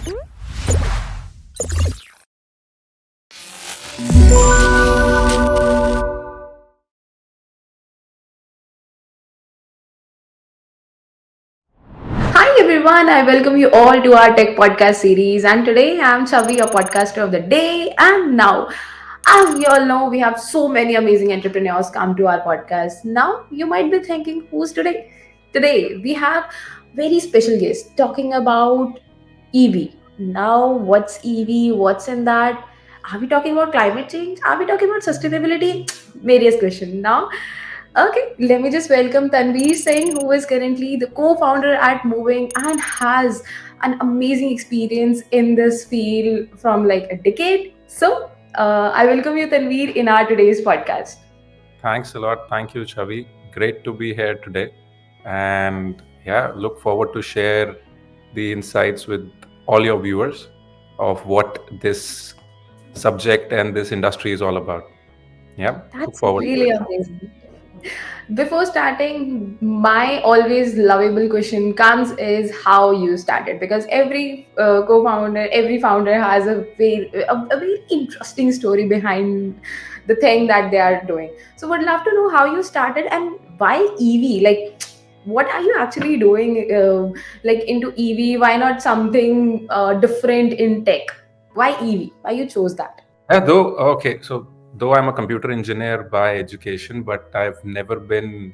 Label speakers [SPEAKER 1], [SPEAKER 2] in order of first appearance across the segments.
[SPEAKER 1] Hi everyone, I welcome you all to our tech podcast series. And today I'm Chavi, your podcaster of the day. And now, as we all know, we have so many amazing entrepreneurs come to our podcast. Now, you might be thinking, who's today? Today, we have very special guest talking about EV. Now, what's EV? What's in that? Are we talking about climate change? Are we talking about sustainability? Various questions. Now, okay, let me just welcome Tanvir Singh, who is currently the co-founder at Mooving and has an amazing experience in this field from like a decade. So, I welcome you, Tanvir, in our today's podcast.
[SPEAKER 2] Thanks a lot. Thank you, Chavi. Great to be here today. And yeah, look forward to share the insights with all your viewers of what this subject and this industry is all about. Yeah, look
[SPEAKER 1] That's
[SPEAKER 2] forward to
[SPEAKER 1] really
[SPEAKER 2] it.
[SPEAKER 1] amazing. Before starting, my always lovable question comes is how you started, because every co-founder, every founder has a very interesting story behind the thing that they are doing. So would love to know how you started and why EV. Like, what are you actually doing like into EV? Why not something different in tech? Why EV? Why you chose that?
[SPEAKER 2] Though I'm a computer engineer by education, but I've never been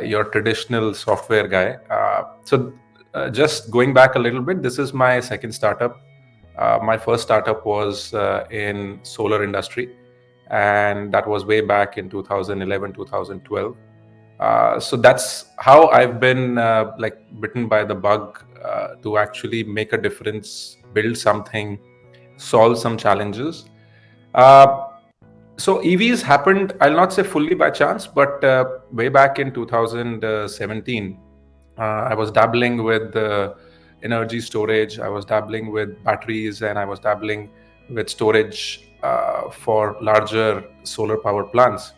[SPEAKER 2] your traditional software guy. Just going back a little bit, this is my second startup. My first startup was in solar industry, and that was way back in 2011, 2012. So that's how I've been like bitten by the bug to actually make a difference, build something, solve some challenges. Uh, so EVs happened, I'll not say fully by chance, but way back in 2017, I was dabbling with energy storage. I was dabbling with batteries, and I was dabbling with storage for larger solar power plants.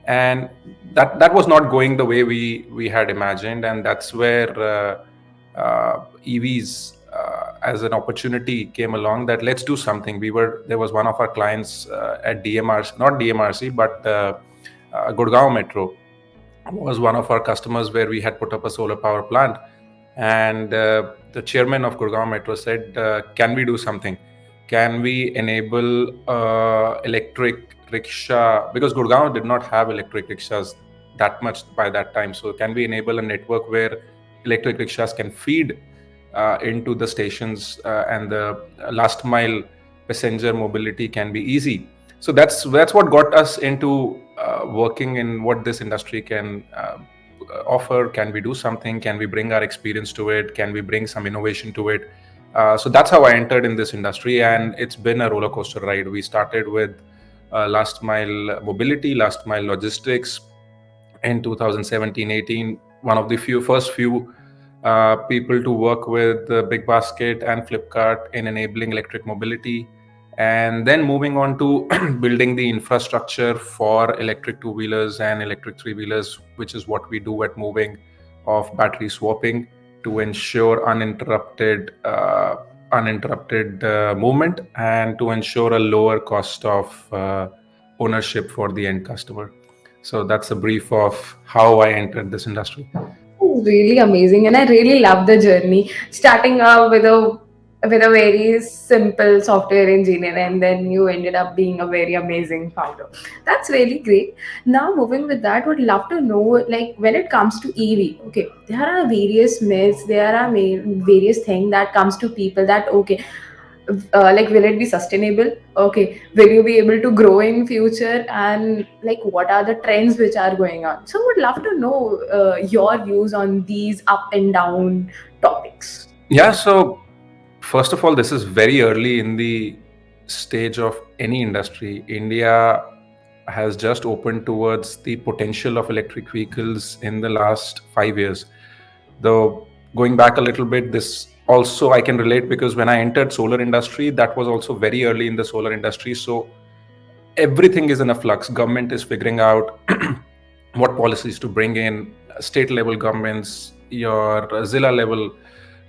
[SPEAKER 2] And that was not going the way we had imagined, and that's where EVs as an opportunity came along. That let's do something. There was one of our clients at DMRC, not DMRC, but Gurgaon Metro was one of our customers where we had put up a solar power plant. And the chairman of Gurgaon Metro said, can we do something? Can we enable electric rickshaw? Because Gurgaon did not have electric rickshaws that much by that time. So can we enable a network where electric rickshaws can feed into the stations, and the last mile passenger mobility can be easy? So that's what got us into working in what this industry can offer. Can we do something? Can we bring our experience to it? Can we bring some innovation to it? So that's how I entered in this industry, and it's been a roller coaster ride. We started with last mile mobility, last mile logistics in 2017-18. One of the first few people to work with Big Basket and Flipkart in enabling electric mobility, and then moving on to building the infrastructure for electric two-wheelers and electric three-wheelers, which is what we do at Moving, of battery swapping to ensure uninterrupted movement, and to ensure a lower cost of ownership for the end customer. So that's a brief of how I entered this industry.
[SPEAKER 1] It's really amazing, and I really love the journey. Starting out with a very simple software engineer, and then you ended up being a very amazing founder. That's really great. Now, moving with that, would love to know, like, when it comes to EV. Okay, there are various myths. There are various things that comes to people that okay, like, will it be sustainable? Okay, will you be able to grow in future? And like, what are the trends which are going on? So would love to know your views on these up and down topics.
[SPEAKER 2] Yeah, so first of all, this is very early in the stage of any industry. India has just opened towards the potential of electric vehicles in the last 5 years. Though going back a little bit, this also I can relate, because when I entered solar industry, that was also very early in the solar industry. So everything is in a flux. Government is figuring out what policies to bring in, state level governments, your Zilla level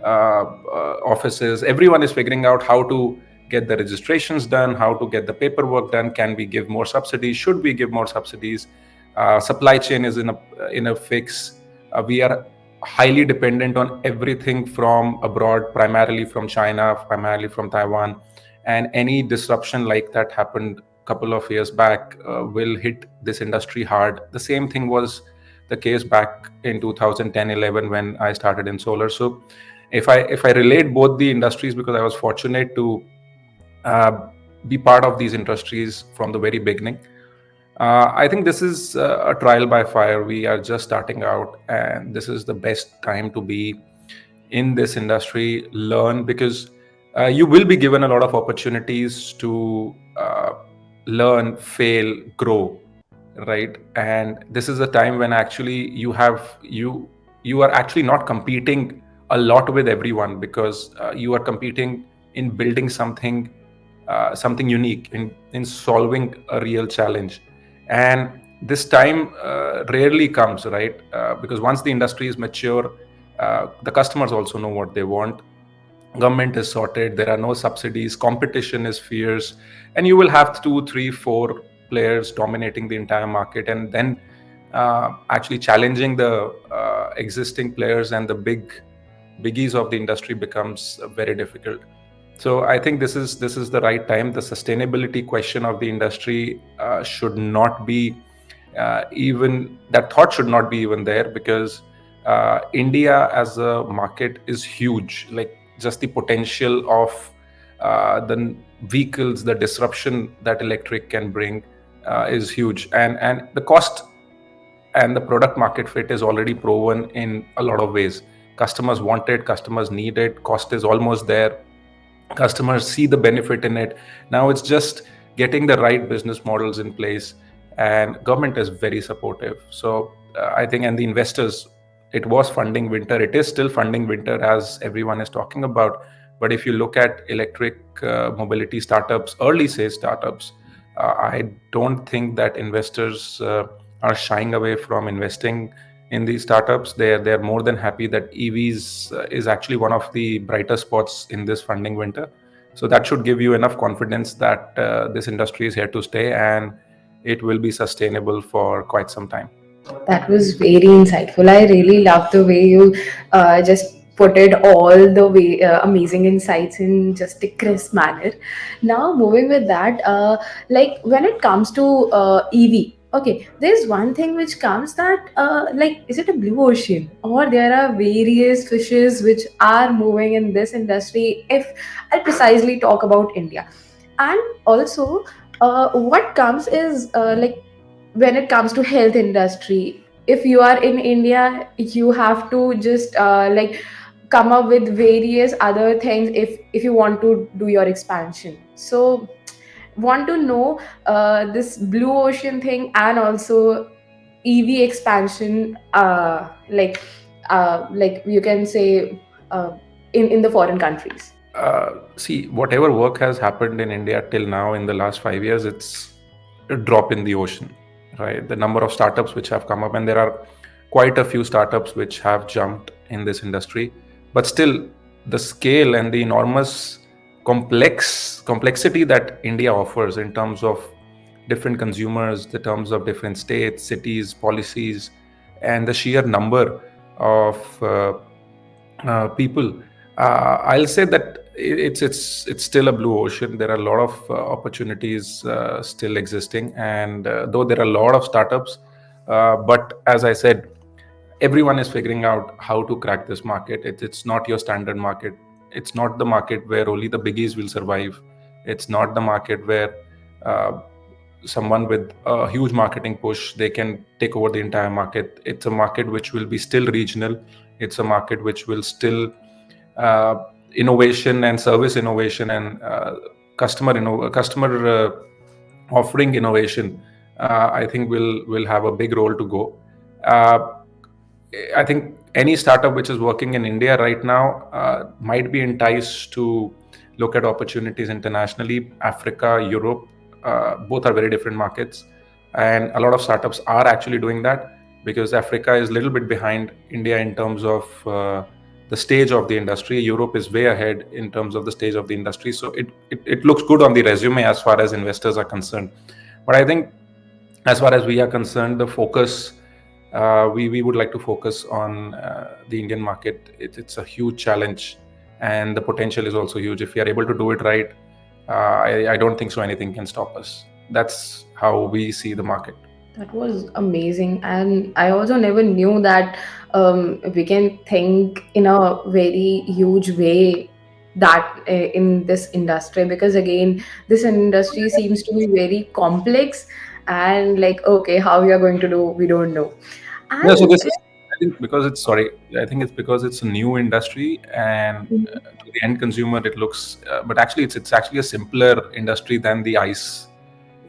[SPEAKER 2] offices. Everyone is figuring out how to get the registrations done, how to get the paperwork done. Can we give more subsidies? Should we give more subsidies? Supply chain is in a fix. We are highly dependent on everything from abroad, primarily from China, primarily from Taiwan, and any disruption like that happened a couple of years back will hit this industry hard. The same thing was the case back in 2010-11 when I started in solar. So if I relate both the industries, because I was fortunate to uh, be part of these industries from the very beginning. I think this is a trial by fire. We are just starting out, and this is the best time to be in this industry, learn, because you will be given a lot of opportunities to learn, fail, grow, right? And this is a time when actually you are actually not competing a lot with everyone, because you are competing in building something unique, in solving a real challenge. And this time rarely comes, right? Because once the industry is mature, the customers also know what they want. Government is sorted, there are no subsidies, competition is fierce, and you will have two, three, four players dominating the entire market, and then actually challenging the existing players and the biggies of the industry becomes very difficult. So I think this is the right time. The sustainability question of the industry should not be even that thought should not be even there, because India as a market is huge. Like, just the potential of the vehicles, the disruption that electric can bring is huge, and the cost and the product market fit is already proven in a lot of ways. Customers want it, customers need it, cost is almost there, customers see the benefit in it. Now it's just getting the right business models in place, and government is very supportive. So I think, and the investors, it was funding winter, it is still funding winter, as everyone is talking about. But if you look at electric mobility startups, early stage startups, I don't think that investors are shying away from investing in these startups. They're more than happy that EVs is actually one of the brighter spots in this funding winter. So that should give you enough confidence that this industry is here to stay, and it will be sustainable for quite some time.
[SPEAKER 1] That was very insightful. I really love the way you just put it all the way amazing insights in just a crisp manner. Now, moving with that, like when it comes to EV, okay, there's one thing which comes that like, is it a blue ocean, or there are various fishes which are moving in this industry? If I precisely talk about India, and also what comes is like, when it comes to health industry, if you are in India, you have to just like come up with various other things if you want to do your expansion. So want to know this blue ocean thing, and also EV expansion, like you can say, in the foreign countries.
[SPEAKER 2] See, whatever work has happened in India till now in the last 5 years, it's a drop in the ocean, right? The number of startups which have come up, and there are quite a few startups which have jumped in this industry, but still, the scale and the enormous complexity that India offers in terms of different consumers, the terms of different states, cities, policies, and the sheer number of people. I'll say that it's still a blue ocean. There are a lot of opportunities still existing, and though there are a lot of startups, but as I said, everyone is figuring out how to crack this market. It's not your standard market. It's not the market where only the biggies will survive. It's not the market where uh, someone with a huge marketing push, they can take over the entire market. It's a market which will be still regional. It's a market which will still uh, innovation and service innovation and customer offering innovation, I think will have a big role to go. uh, I think any startup which is working in India right now might be enticed to look at opportunities internationally. Africa, Europe, both are very different markets, and a lot of startups are actually doing that, because Africa is a little bit behind India in terms of the stage of the industry. Europe is way ahead in terms of the stage of the industry, so it looks good on the resume as far as investors are concerned. But I think as far as we are concerned, the focus, we would like to focus on the Indian market. It's a huge challenge, and the potential is also huge. If we are able to do it right, I don't think so anything can stop us. That's how we see the market.
[SPEAKER 1] That was amazing. And I also never knew that we can think in a very huge way that in this industry, because again, this industry seems to be very complex, and like, okay, how we are going to do, we don't know.
[SPEAKER 2] Yeah, so
[SPEAKER 1] And
[SPEAKER 2] this is, I think, because it's sorry, I think it's because it's a new industry, and to the end consumer, it looks, but actually, it's actually a simpler industry than the ICE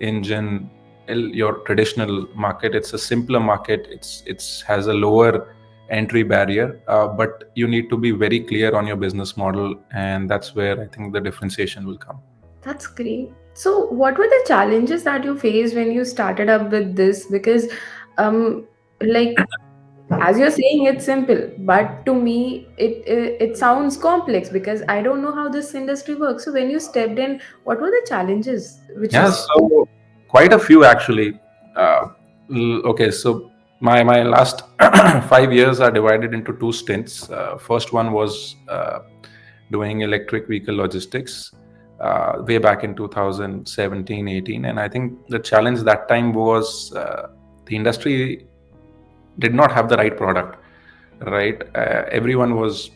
[SPEAKER 2] engine, your traditional market. It's a simpler market. It's has a lower entry barrier, but you need to be very clear on your business model, and that's where I think the differentiation will come.
[SPEAKER 1] that's great. So, what were the challenges that you faced when you started up with this? Because, like, as you're saying, it's simple, but to me, it sounds complex because I don't know how this industry works. So, when you stepped in, what were the challenges which you
[SPEAKER 2] Yeah,
[SPEAKER 1] saw?
[SPEAKER 2] so quite a few actually. Okay, so my last 5 years are divided into two stints. First one was doing electric vehicle logistics way back in 2017, 18, and I think the challenge that time was the industry did not have the right product. Right, everyone was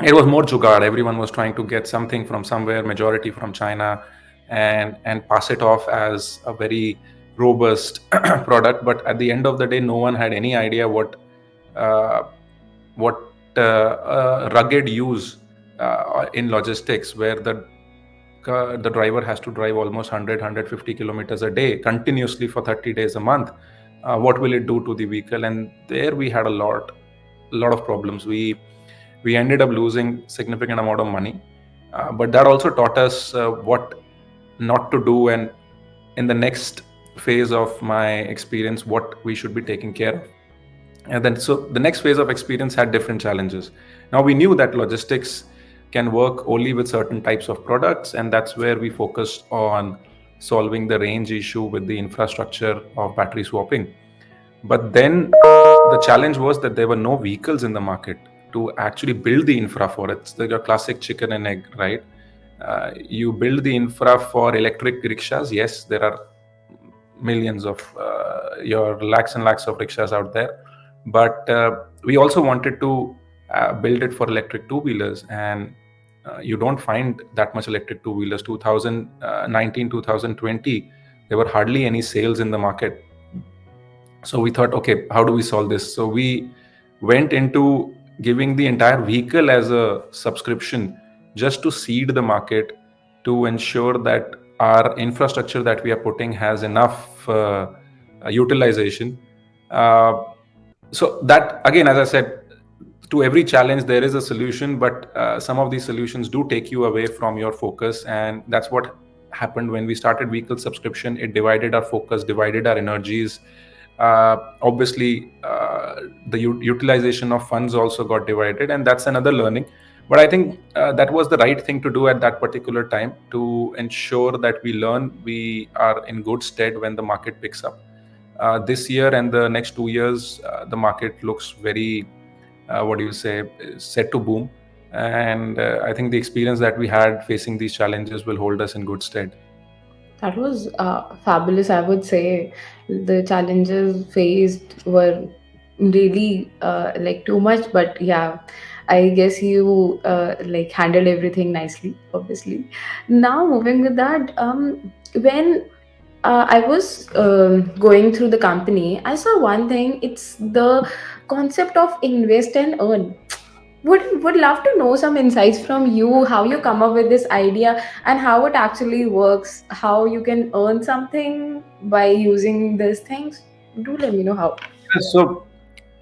[SPEAKER 2] it was more jugaad. Everyone was trying to get something from somewhere, majority from China, and pass it off as a very robust product. But at the end of the day, no one had any idea uh, what rugged use in logistics, where the driver has to drive almost 100 kilometers a day continuously for 30 days a month. What will it do to the vehicle? And there we had a lot of problems. We ended up losing significant amount of money, but that also taught us what not to do, and in the next phase of my experience, what we should be taking care of. And then, so the next phase of experience had different challenges. Now we knew that logistics can work only with certain types of products, and that's where we focused on solving the range issue with the infrastructure of battery swapping. But then the challenge was that there were no vehicles in the market to actually build the infra for it. It's your classic chicken and egg, right? You build the infra for electric rickshaws. Yes, there are millions of your lakhs and lakhs of rickshaws out there, but we also wanted to build it for electric two wheelers, and you don't find that much electric two wheelers. 2019, 2020, there were hardly any sales in the market. So we thought, okay, how do we solve this? So we went into giving the entire vehicle as a subscription, just to seed the market, to ensure that our infrastructure that we are putting has enough utilization. uh, so that, again, as I said, to every challenge there is a solution, but some of these solutions do take you away from your focus, and that's what happened when we started vehicle subscription. It divided our focus, divided our energies. Obviously, the utilization of funds also got divided, and that's another learning. But I think that was the right thing to do at that particular time, to ensure that we learn, we are in good stead when the market picks up. This year and the next 2 years, the market looks very, what do you say, set to boom. And I think the experience that we had facing these challenges will hold us in good stead.
[SPEAKER 1] That was fabulous, I would say. The challenges faced were really like too much, but yeah, I guess you like handled everything nicely, obviously. Now, moving with that, when I was going through the company, I saw one thing. It's the concept of invest and earn. Would love to know some insights from you, how you come up with this idea and how it actually works, how you can earn something by using these things. Do let me know how.
[SPEAKER 2] So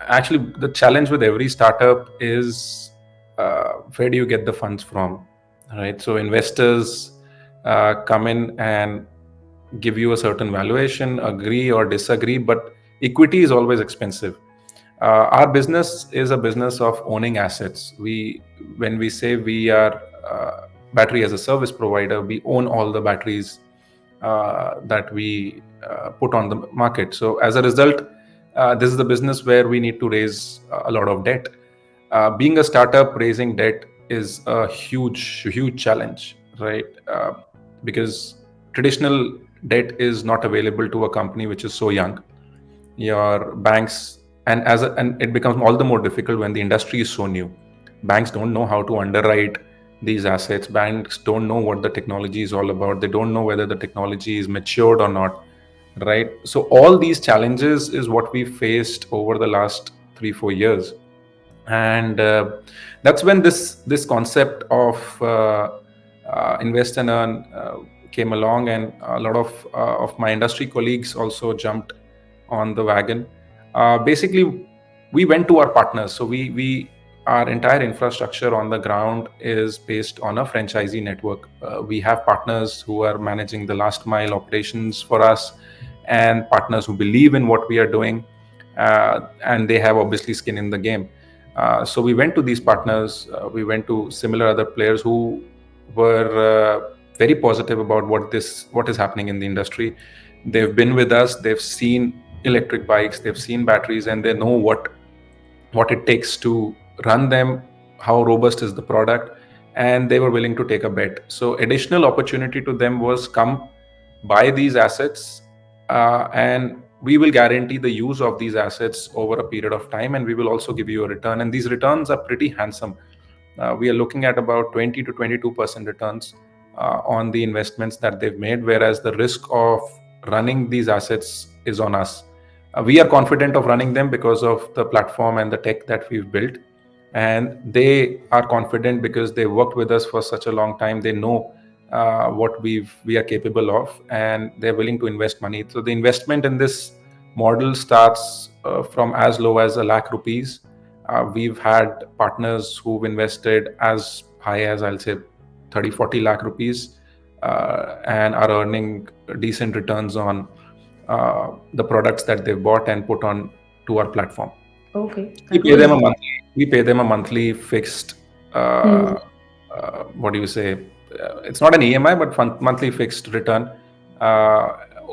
[SPEAKER 2] actually, the challenge with every startup is where do you get the funds from, right? So investors come in and give you a certain valuation, agree or disagree, but equity is always expensive. Our business is a business of owning assets. When we say we are battery as a service provider, we own all the batteries that we put on the market. So as a result, this is the business where we need to raise a lot of debt. Being a startup, raising debt is a huge challenge, right? Because traditional debt is not available to a company which is so young. Your banks, and it becomes all the more difficult when the industry is so new. Banks don't know how to underwrite these assets. Banks don't know what the technology is all about. They don't know whether the technology is matured or not, right? So all these challenges is what we faced over the last 3 4 years. And that's when this concept of invest and earn came along, and a lot of my industry colleagues also jumped on the wagon. Basically, we went to our partners. So we our entire infrastructure on the ground is based on a franchisee network. We have partners who are managing the last mile operations for us, and partners who believe in what we are doing, and they have obviously skin in the game. So we went to these partners. We went to similar other players who were very positive about what is happening in the industry. They've been with us. They've seen electric bikes. They've seen batteries, and they know what it takes to run them, how robust is the product, and they were willing to take a bet. So additional opportunity to them was, come buy these assets, and we will guarantee the use of these assets over a period of time, and we will also give you a return. And these returns are pretty handsome. We are looking at about 20 to 22% returns on the investments that they've made, whereas the risk of running these assets is on us. We are confident of running them because of the platform and the tech that we've built, and they are confident because they worked with us for such a long time. They know what we are capable of, and they're willing to invest money. So the investment in this model starts from as low as ₹1 lakh. We've had partners who've invested as high as, I'll say, 30 40 lakh rupees, and are earning decent returns on the products that they've bought and put on to our platform.
[SPEAKER 1] Okay,
[SPEAKER 2] We
[SPEAKER 1] that
[SPEAKER 2] pay them
[SPEAKER 1] was.
[SPEAKER 2] a monthly. We pay them a monthly fixed.
[SPEAKER 1] Hmm.
[SPEAKER 2] What do you say? It's not an EMI, but monthly fixed return, uh,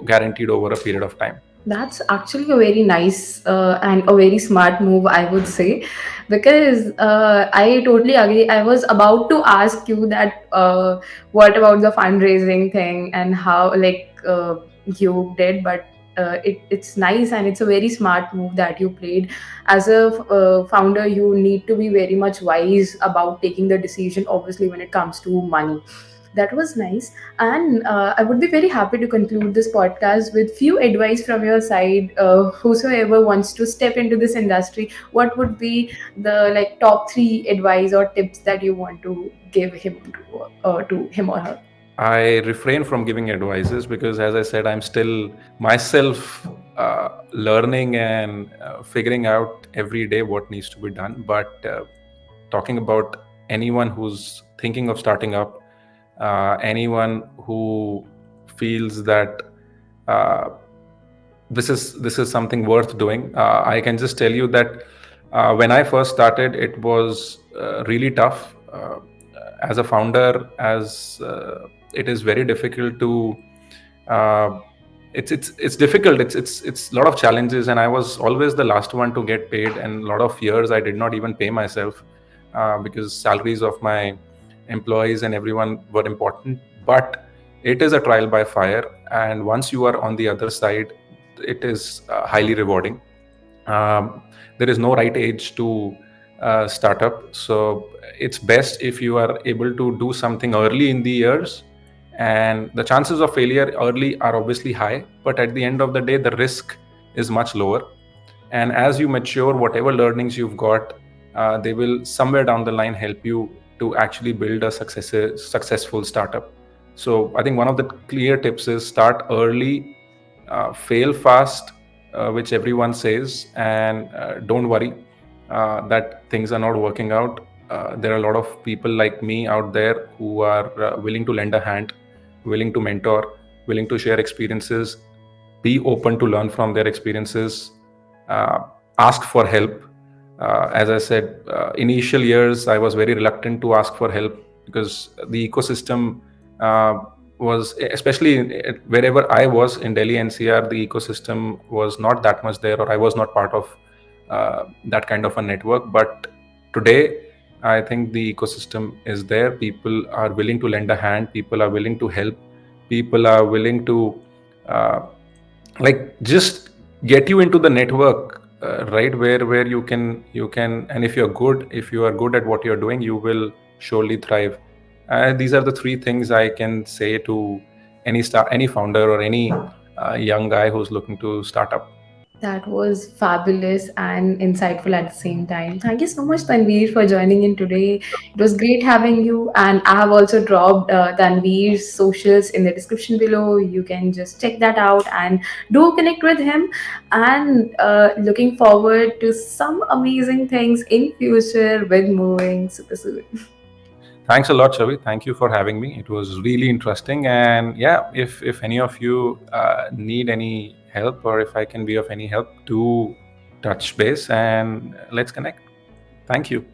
[SPEAKER 2] guaranteed over a period of time.
[SPEAKER 1] That's actually a very nice and a very smart move, I would say, because I totally agree. I was about to ask you that what about the fundraising thing and how you did, but it's nice and it's a very smart move that you played. As a founder, you need to be very much wise about taking the decision, obviously, when it comes to money. That was nice. And I would be very happy to conclude this podcast with few advice from your side. Whosoever wants to step into this industry, what would be the top three advice or tips that you want to give to him or her?
[SPEAKER 2] I refrain from giving advices because, as I said, I'm still myself learning and figuring out every day what needs to be done. But talking about anyone who's thinking of starting up, anyone who feels that uh, this is something worth doing, I can just tell you that when I first started, it was really tough. As a founder, as it is very difficult to uh, it's difficult. It's a lot of challenges, and I was always the last one to get paid, and a lot of years I did not even pay myself because salaries of my employees and everyone were important. But it is a trial by fire, and once you are on the other side, it is highly rewarding. um, there is no right age to start up. So it's best if you are able to do something early in the years, and the chances of failure early are obviously high, but at the end of the day the risk is much lower. And as you mature, whatever learnings you've got, they will somewhere down the line help you to actually build a successful startup. So I think one of the clear tips is start early, fail fast, which everyone says, and don't worry that things are not working out. There are a lot of people like me out there who are willing to lend a hand, willing to mentor, willing to share experiences. Be open to learn from their experiences. uh, ask for help. As I said, initial years I was very reluctant to ask for help because the ecosystem uh, was, especially wherever I was in Delhi NCR, the ecosystem was not that much there, or I was not part of that kind of a network. But today, I think the ecosystem is there. People are willing to lend a hand. People are willing to help. People are willing to uh, like just get you into the network, right, where you can, and if you're good, if you are good at what you're doing, you will surely thrive. These are the three things I can say to any founder or any young guy who's looking to start up.
[SPEAKER 1] That was fabulous and insightful at the same time. Thank you so much, Tanveer, for joining in today. It was great having you. And I have also dropped Tanveer's socials in the description below. You can just check that out and do connect with him. And looking forward to some amazing things in future with moving super soon.
[SPEAKER 2] Thanks a lot, Chavi. Thank you for having me. It was really interesting. And yeah, if any of you need any help, or if I can be of any help, do touch base and let's connect. Thank you.